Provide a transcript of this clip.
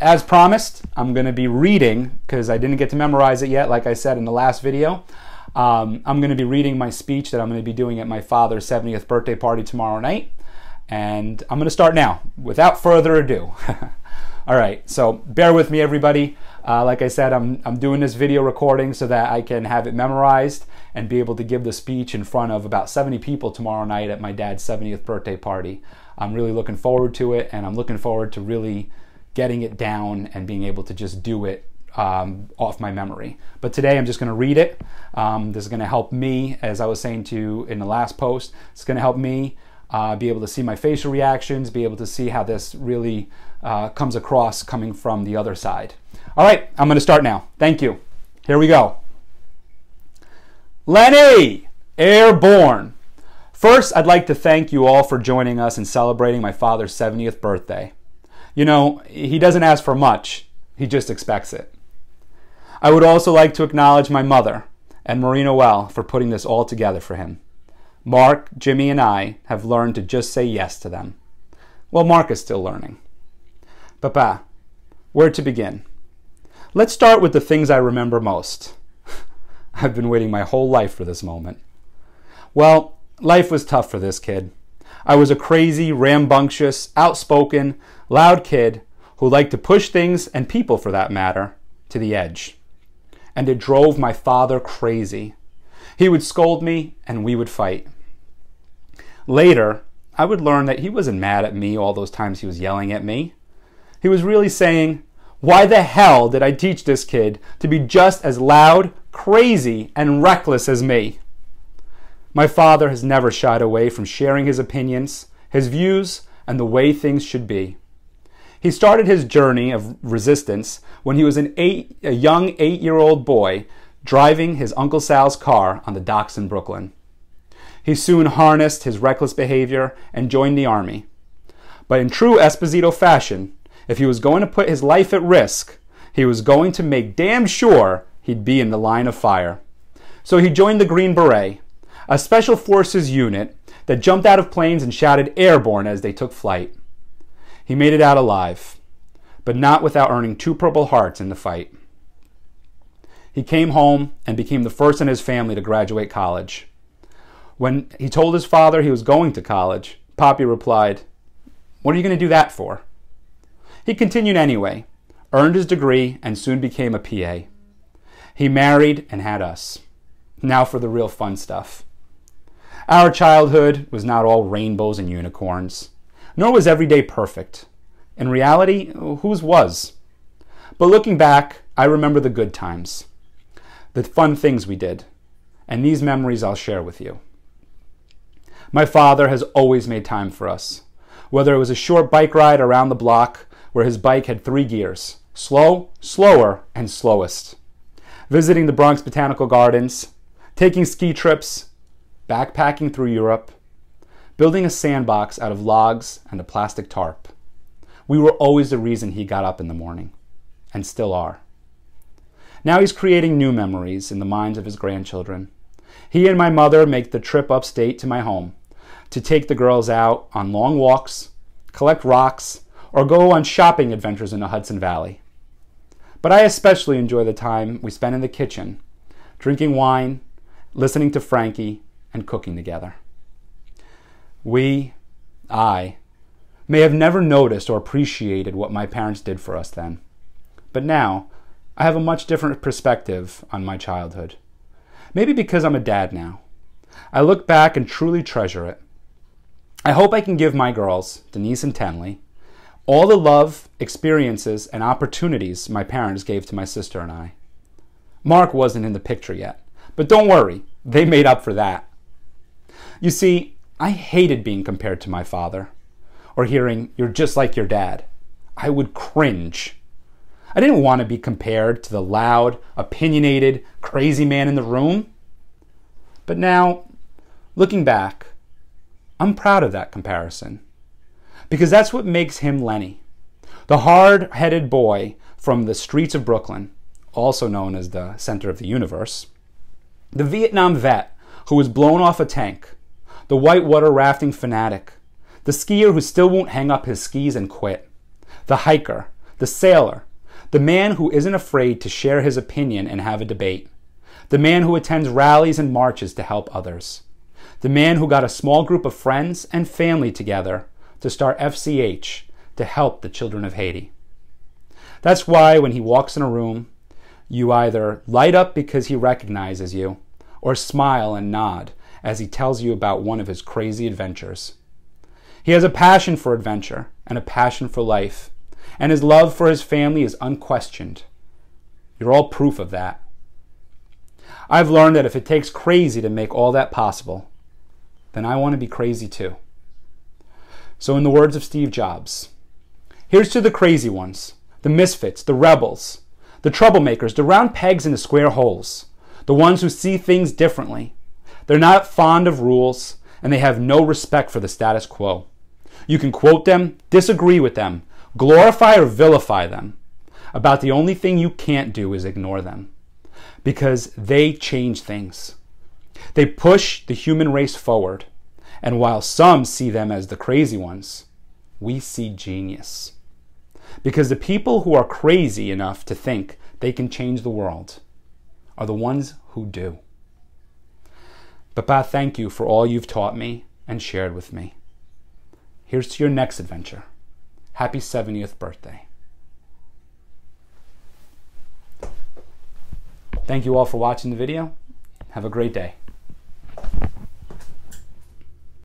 as promised, I'm going to be reading, because I didn't get to memorize it yet, like I said in the last video. I'm going to be reading my speech that I'm going to be doing at my father's 70th birthday party tomorrow night. And I'm going to start now, without further ado. All right, so bear with me, everybody. Like I said, I'm doing this video recording so that I can have it memorized and be able to give the speech in front of about 70 people tomorrow night at my dad's 70th birthday party. I'm really looking forward to it, and I'm looking forward to really getting it down and being able to just do it off my memory. But today I'm just going to read it. This is going to help me, as I was saying to you in the last post, it's going to help me be able to see my facial reactions, be able to see how this really comes across coming from the other side. All right, I'm going to start now. Thank you. Here we go. Lenny, airborne. First, I'd like to thank you all for joining us in celebrating my father's 70th birthday. You know, he doesn't ask for much, he just expects it. I would also like to acknowledge my mother and Marie Noel for putting this all together for him. Mark, Jimmy, and I have learned to just say yes to them. Well, Mark is still learning. Papa, where to begin? Let's start with the things I remember most. I've been waiting my whole life for this moment. Well, life was tough for this kid. I was a crazy, rambunctious, outspoken, loud kid who liked to push things, and people for that matter, to the edge. And it drove my father crazy. He would scold me, and we would fight. Later, I would learn that he wasn't mad at me all those times he was yelling at me. He was really saying, why the hell did I teach this kid to be just as loud, crazy, and reckless as me? My father has never shied away from sharing his opinions, his views, and the way things should be. He started his journey of resistance when he was a young 8-year-old boy driving his Uncle Sal's car on the docks in Brooklyn. He soon harnessed his reckless behavior and joined the Army. But in true Esposito fashion, if he was going to put his life at risk, he was going to make damn sure he'd be in the line of fire. So he joined the Green Beret, a special forces unit that jumped out of planes and shouted airborne as they took flight. He made it out alive, but not without earning 2 Purple Hearts in the fight. He came home and became the first in his family to graduate college. When he told his father he was going to college, Poppy replied, "What are you going to do that for?" He continued anyway, earned his degree, and soon became a PA. He married and had us. Now for the real fun stuff. Our childhood was not all rainbows and unicorns, nor was every day perfect. In reality, whose was? But looking back, I remember the good times, the fun things we did, and these memories I'll share with you. My father has always made time for us, whether it was a short bike ride around the block where his bike had 3 gears, slow, slower, and slowest, visiting the Bronx Botanical Gardens, taking ski trips, backpacking through Europe, building a sandbox out of logs and a plastic tarp. We were always the reason he got up in the morning, and still are. Now he's creating new memories in the minds of his grandchildren. He and my mother make the trip upstate to my home to take the girls out on long walks, collect rocks, or go on shopping adventures in the Hudson Valley. But I especially enjoy the time we spend in the kitchen, drinking wine, listening to Frankie, and cooking together. I, may have never noticed or appreciated what my parents did for us then. But now, I have a much different perspective on my childhood. Maybe because I'm a dad now. I look back and truly treasure it. I hope I can give my girls, Denise and Tenley, all the love, experiences, and opportunities my parents gave to my sister and I. Mark wasn't in the picture yet, but don't worry, they made up for that. You see, I hated being compared to my father, or hearing, "You're just like your dad." I would cringe. I didn't want to be compared to the loud, opinionated, crazy man in the room. But now, looking back, I'm proud of that comparison. Because that's what makes him Lenny, the hard-headed boy from the streets of Brooklyn, also known as the center of the universe, the Vietnam vet who was blown off a tank, the whitewater rafting fanatic, the skier who still won't hang up his skis and quit, the hiker, the sailor, the man who isn't afraid to share his opinion and have a debate, the man who attends rallies and marches to help others, the man who got a small group of friends and family together to start FCH to help the children of Haiti. That's why when he walks in a room, you either light up because he recognizes you, or smile and nod as he tells you about one of his crazy adventures. He has a passion for adventure and a passion for life, and his love for his family is unquestioned. You're all proof of that. I've learned that if it takes crazy to make all that possible, then I want to be crazy too. So in the words of Steve Jobs, here's to the crazy ones, the misfits, the rebels, the troublemakers, the round pegs in the square holes, the ones who see things differently. They're not fond of rules, and they have no respect for the status quo. You can quote them, disagree with them, glorify or vilify them. About the only thing you can't do is ignore them, because they change things. They push the human race forward, and while some see them as the crazy ones, we see genius. Because the people who are crazy enough to think they can change the world are the ones who do. Papa, thank you for all you've taught me and shared with me. Here's to your next adventure. Happy 70th birthday. Thank you all for watching the video. Have a great day.